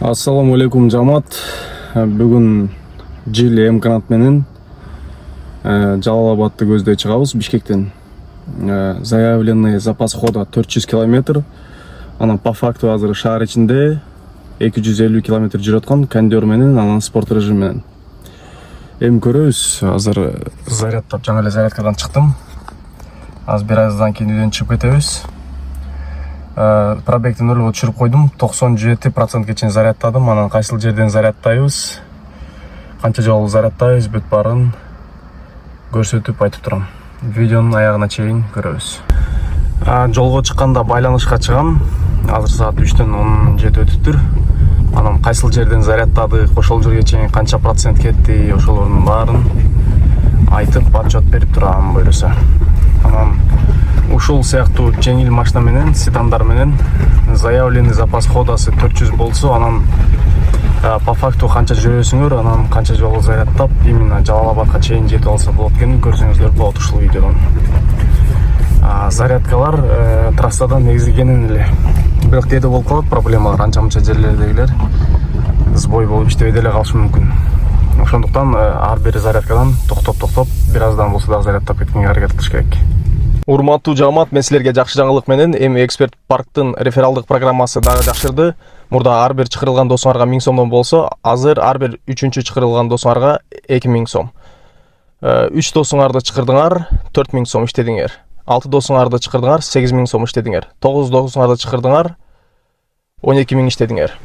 Ассаламу алейкум жамаат. Бүгүн жил М-канат менен Жалал Абадты көздөй чыгабыз Бишкектен. Заявленный запас хода 400 километр. Анан по факту азыр шаар ичинде 250 километр жүрөткөн кондер менен, анан спорт режим менен. Эми көрөбүз. Азыр зарядтап, жаңа эле зарядкадан чыктым. Азыр бир аздан кийин үйдөн чыгып кетебиз. Пробегти нөлгө түшүрүп койдум. 97% чейин зарядтадым. Анан кайсыл жерден зарядтайбыз, канча жолу зарядтайбыз, бүт баарын көрсөтүп айтып турам. Видеонун аягына чейин көрөбүз. Жолго чыкканда байланышка чыгам. Азыр саат 3-төн 17 өтүптүр. Анан кайсыл жерден зарядтадык, ошол жерге чейин канча процент кетти, ошолордун баарын айтып отчет берип турам буюрса. Анан ушул сыяктуу жеңил машина менен, седандар менен заявленный запас ходасы 400 болсо, анан по факту канча жүрөсүңөр, анан канча жолу зарядтап, именно Жалал Абадка чейин жетип алса болот экенин көрсөңүздөр болот ушул видеодон. Зарядкалар трассадан негизгенен эле бирок кээде болуп калат проблемалар, анча-мынча жерлердегилер сбой болуп иштебей деле калышы мүмкүн. Ошондуктан ар бир зарядкадан токтоп бир аздан болсо да зарядтап кеткенге аракет кылыш керек. Урматтуу жамаат, мен силерге жакшы жаңылык менен эми эксперт парктын рефералдык программасы дагы жакшырды. Мурда ар бир чакырылган досуңарга 1000 сомдон болсо, азыр ар бир 3-чү чакырылган досуңарга 2000 сом. 3 досуңарды чакырдыңар, 4000 сом иштедиңер. 6 досуңарды чакырдыңар, 8000 сом иштедиңер. 9 досуңарды чакырдыңар, 12000 иштедиңер.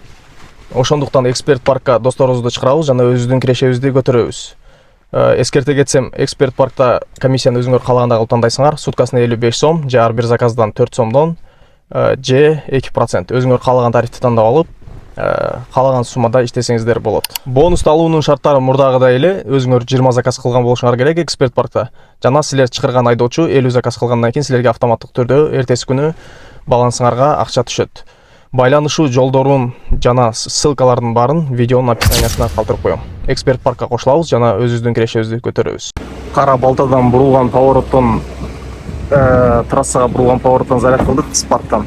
Ошондуктан эксперт паркка досторубузду чакырабыз жана өзүбүздүн кирешебизди көтөрөбүз. Эскерте кетсем, эксперт паркта комиссияны өзүңөр каалагандай кылып тандайсыңар. Суткасына 55 сом, же ар бир заказдан 4 сомдон, же 2%. Өзүңөр каалаган тарифти тандап алып, каалаган суммада иштесеңиздер болот. Бонусту алуунун шарттары мурдагыдай эле. Өзүңөр 20 заказ кылган болушуңар керек эксперт паркта. Жана силер чакырган айдоочу 50 заказ кылгандан кийин силерге автоматтык түрдө эртеси күнү балансыңарга акча түшөт. Байланышуу жолдорун жана ссылкалардын баарын видеонун описаниясына калтырып коем. Эксперт паркка кошулабыз жана өзүбүздүн кирешебизди көтөрөбүз. Кара балтадан бурулган повороттон, трассага бурулган повороттон заряд кылдык спарктан.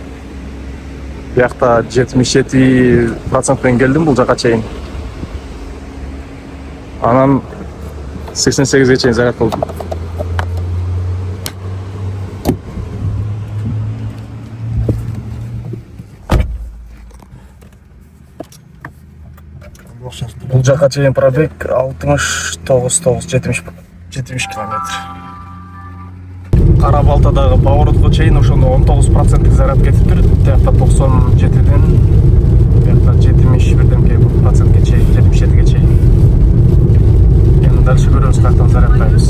Биякта 77% менен келдим бул жака чейин. Анан 88ге чейин заряд кылдым. Бул жака чейин пробег 69-70 километр. Кара балтадагы поворотко чейин ошондо 19% заряд кетиптир. Биякта 97ден биякта 71% чейин, 77ге чейин. Эми дальше көрөбүз каяктан зарядтайбыз.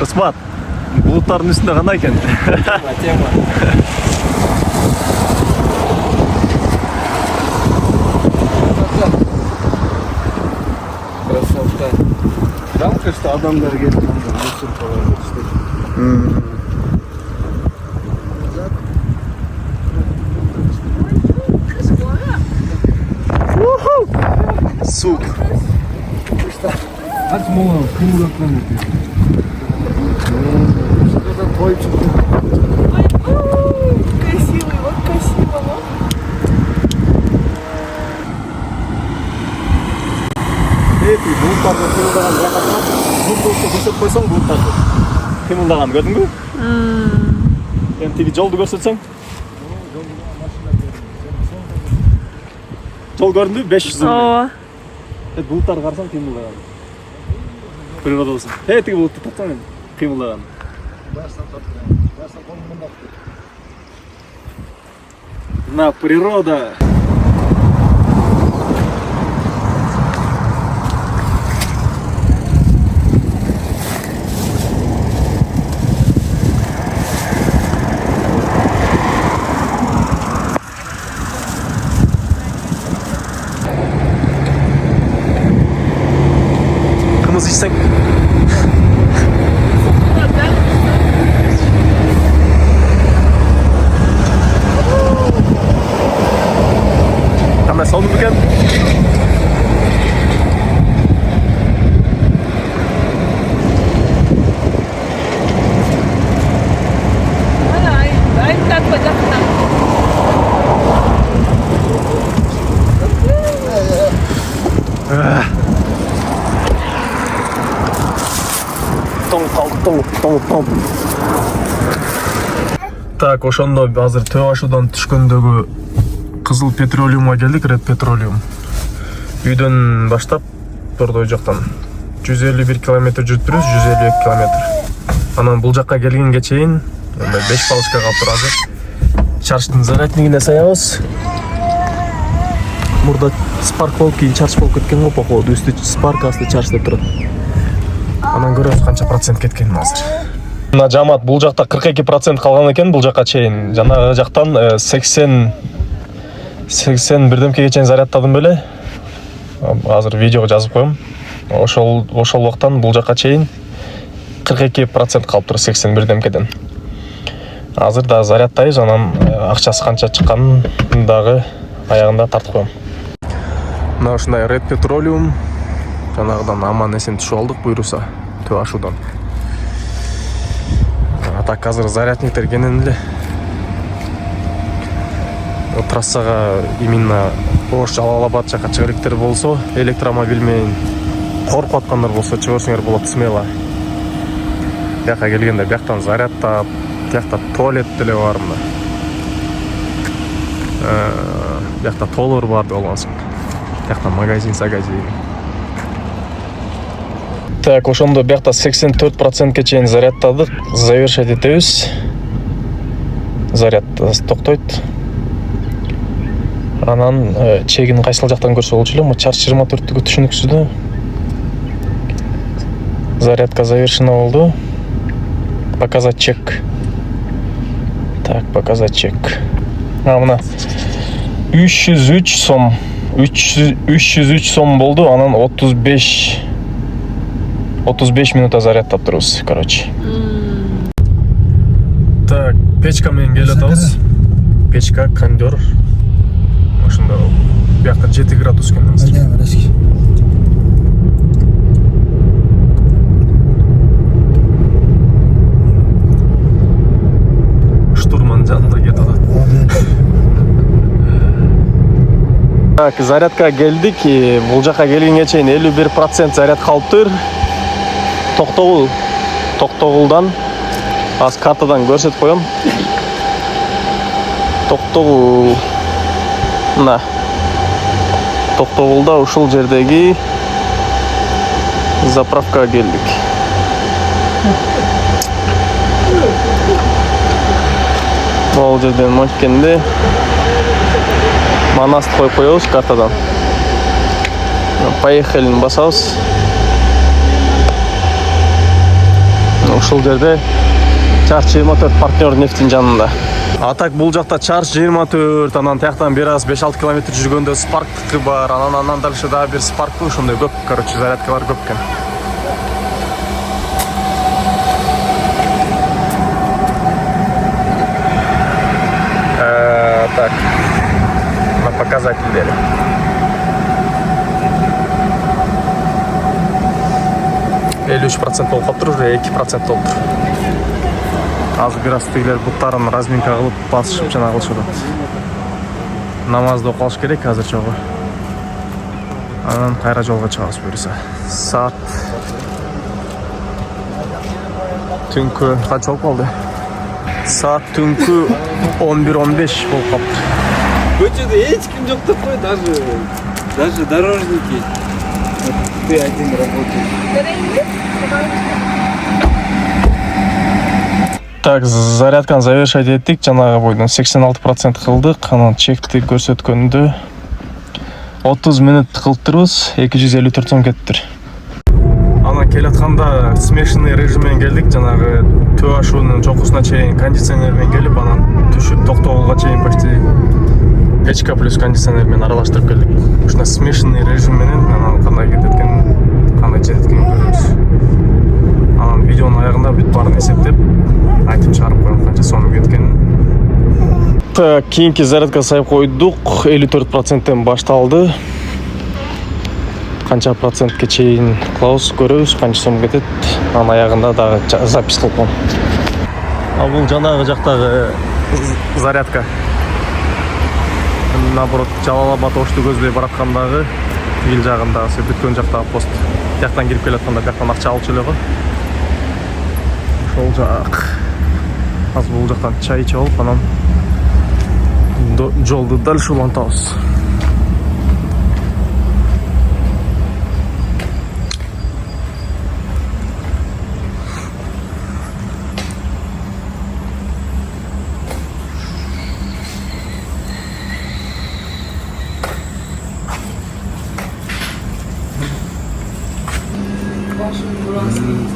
Ысмат, булуттардын үстүндө кандай экен? Тема. Красавча. Жалко, что адамдар келип суп. Ач мола кымылдатқан екен. Красивый, вот красиво, но. Булуттарды кыймылдаган жакатына булутту көрсөтүп койсоң, булуттарды кыймылдаган көрдүңбү? Эми тиги жолду көрсөтсөң. Жол көрүндү 500 сом. Ооба. Булуттарды карасаң кыймылдаган. Природа болсун. Тиги булутты тартсаң мен кыймылдаган. На природа. Kımız içsek. Hemen saldım bugün. Тоңуп. Так, ошондо азыр Төө Ашуудан түшкөндөгү Кызыл Петролиумга келдик, Ред Петролиум. Үйдөн баштап Тордой жактан 151 километр жүрүп турбуз, 152 километр. Анан бул жакка келгенге чейин 5 палочка калып тур азыр. Чарчтын заряднигине саябыз. Мурда спарк болуп, кийин чарч болуп кеткен го, походу үстү спарк, асты чарч деп турат. Анан көрөбүз канча процент кеткенин азыр. Мына жамаат бул жакта 42% калган экен, бул жакка чейин. Жанагы жактан 80 бирдемкеге чейин зарядтадым беле. Азыр видеого жазып коем. Ошол убакыттан бул жакка чейин 42% калып тур 80 бирдемкеден. Азыр да зарядтайбыз, анан акчасы канча чыкканын дагы аягында тартып коем. Мына ушундай Ред Петролиум. Жанагыдан аман эсен түшүп алдык буйруса Төө Ашуудан. Так азыр зарядниктер кенен эле. Трассага именно Ош Жалал-Абад жака чыга электер болсо, электромобиль менен коркуп аткандар болсо чыгырсыңар болот смело. Бияка келгенде бияктан зарядтап, биякта туалет деле бар мына. Биякта толор бар болгонсуң. Биякта магазин. Так, ошондо биякта 84%ке чейин зарядтадык, завершать этебиз. Заряд токтойт. Анан чегин кайсыл жактан көрсө болчу эле, чарч 24-түгү түшүнүксүздү. Зарядка завершена болду. Показать чек. Так, показать чек. Мына 303 сом. 303 сом болду, анан 35 минута зарядтап турбуз, короче. Так, печка менен келип атабыз. Печка, кондер. Ошондо биякта 7 градус экен азыр. Штурман жанында кетип атат. Так, зарядка келдик. Бул жака келгенге чейин 51% заряд калыптыр. Токтогулдан аз картадан көрсөтүп коем. Токтогул. Мына. Токтогулда ушул жердеги заправкага келдик. Бул жерден монткенде манаст коюп коебуз картадан. Поехали басабыз. Ушул жерде чарч 24 партнер нефтин жанында. А так бул жакта чарч 24, анан тияктан бир аз 5-6 километр жүргөндө спарктыкы бар, анан дальше дагы бир спарктуу ошондой көп, короче, зарядкалар көп экен. Так. На показатель. 53% болуп калыптыр, уже 2% болуптур. Азыр бир аз тигилер буттарын разминка кылып басышып жана кылышып атат. Намазды окуп алыш керек азыр чогуу. Анан кайра жолго чыгабыз буюрса. Саат түнкү канча болуп калды? Saat түнкү 11:15 болуп калыптыр. Көчеде эч ким жок деп кой, даже дорожники. Ты один работаешь. Так, зарядканы завершать еттик. Жанагы бойдон 86% кылдык. Анан чекти көрсөткөндө 30 минут кылыптырбыз. 254 сом кетиптир. Анан келатканда смешанный режиммен келдик. Жанагы төө ашуунун чокусуна чейин кондиционермен келип, анан түшүп токтогулга чейин почти печка плюс кондиционермен аралаштырып келдик. Ушуна смешанный режим менен анан кандай кететкенин, кандай жететкенин көрөбүз. Анан видеонун аягында бүт баарын эсептеп айтып чыгарып коем канча сом кеткенин. Так, кийинки зарядка сайып койдук. 54%тен башталды. Канча процентке чейин кылабыз, көрөбүз, канча сом кетет. Анан аягында дагы запись кылып коем. А бул жанагы жактагы зарядка. Наоборот, Жалал-Абад Ошту көздөй бараткандагы тигил жагындагы бүткөн жактагы пост. Жактан кирип келатканда жактан акча алчу эле го. Ошол жак. Азыр бул жактан чай ичип алып, анан жолду дальше улантабыз.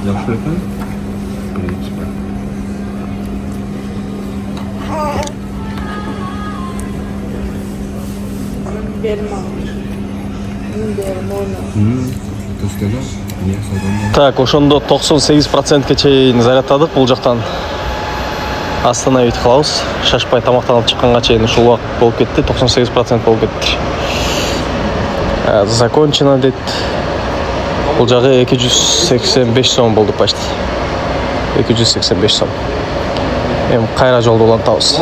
Жакшы экен. Так, ошондо 98%ке чейин зарядтадык. Бул жактан остановить кылабыз. Шашпай тамактанып чыкканга чейин ушул убакыт болуп кетти. 98% болуп кетти. Закончено дейт. Бул жагы 285 сом болду почти. 285 сом. Эми кайра жолду улантабыз.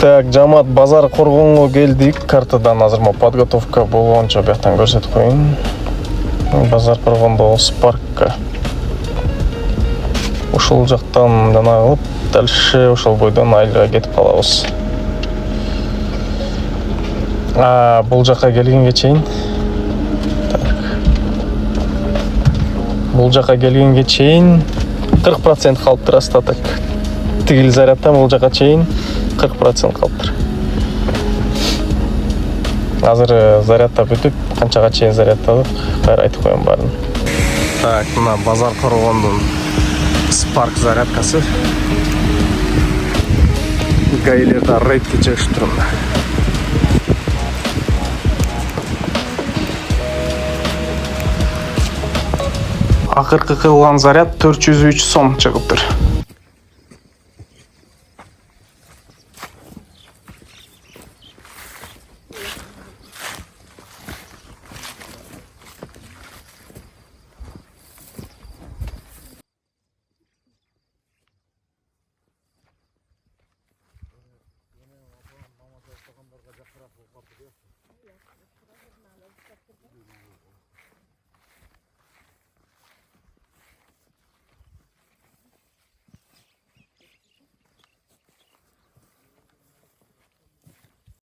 Так, жамаат базар коргонго келдик. Картадан азыр мо подготовка болгончо бияктан көрсөтүп коеюн. Базар коргондо Спаркка. Ушул жактан жана кылып, дальше ошол бойдон Айлга кетип калабыз. Бул жакка келгенге чейин. Так. Бул жакка келгенге чейин 40% калыптыр остаток. Тигил зарядтан бул жакка чейин 40% калыптыр. Азыр зарядта бүтүп, канчага чейин зарядтадык, кайра айтып коем баарын. Так, мына базар коргондун Spark зарядкасы. Гаилерде рейдке чыгышып турумда. Акыркы кылган заряд 403 сом чыгыптыр.